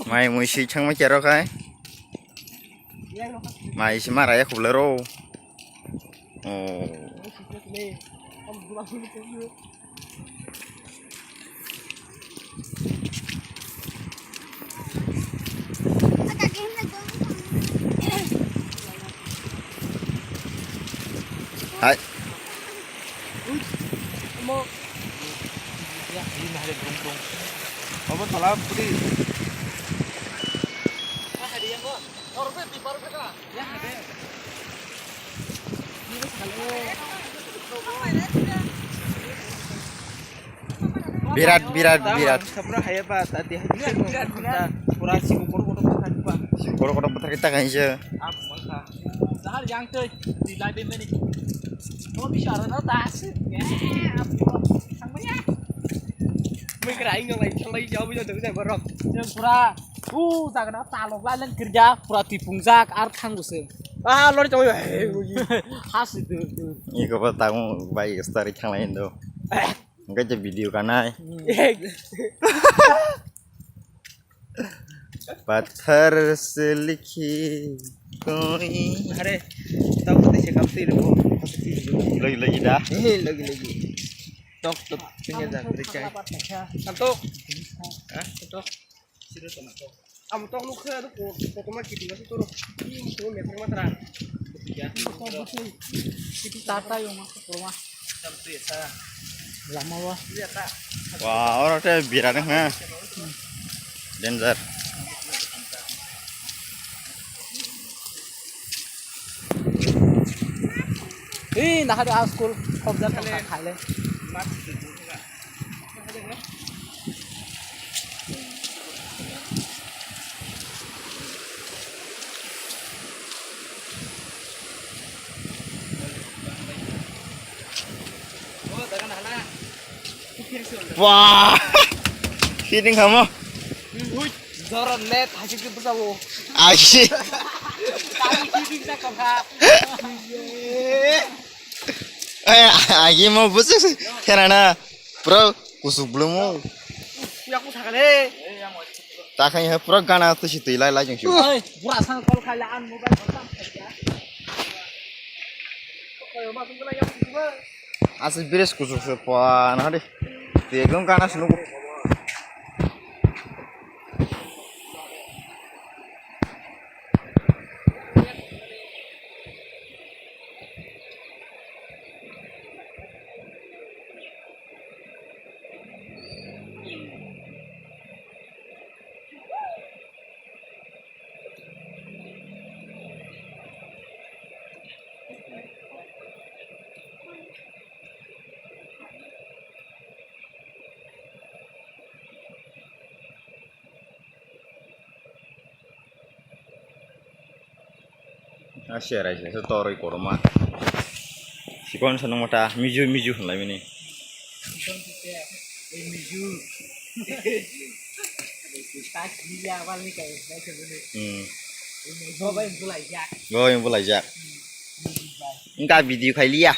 Mày mùi xì chẳng mấy chè đâu cái mày xì mà rải khủng lơ rô ồ hai Apa salah putih? birat. Sabra hayat pak, tadi birat. Kurang sih kotor pak. Kalau putar kita kan aja. Apa mangka? Sahal yang tuh di live ini. Kalau bicara nó ta sih. Thằng mấy á. Mấy cái này yang lagi jauh bisa terus barok. Yang pura. Jangan nó ta log lên kerja pura tipungzak ar thang buseng. Ah, lo jauh ya. Khas itu. Ini kau tahu baik story yang lain tuh. Enggak jadi video kan ay. Pathar se likhi koi. Are, tahu putih cakap sih lo. Lagi dah. Lagi. Tok punya dah kerja. Antok. Ah, antok. Serius sama tok. Am tok lu ke tu ko ma kiti masih turun. Ini tu meter matran. Ya. Itu tata yang masuk rumah. Sampai ya. Lama wah. Lihat tak. Wah orang teh biratnya mah. Danger. Nah ada school komputer kan Thailand. Wah. Feeding kamu. Zoran net hasil kita tahu. Asyik. Kami feeding sa kamha. Lagi mau busuk sih. Karena bro kusuk belum mau. Ya aku tak kali. Takkannya pura gana tuh situ ilai lagi sih. Oi, burasang kol kailaan mobile kontak saja. Kayak masuk ke yang kedua. Asal beres kusuk sepuan hari. Tiagam kana senuk. Share aja, story korma. Si kon seneng mata miju lah ini. Miju. Tak dia awal ni kayak macam ni. Gua yang mulai jak. Gua yang belajar. Enggak video kali ya.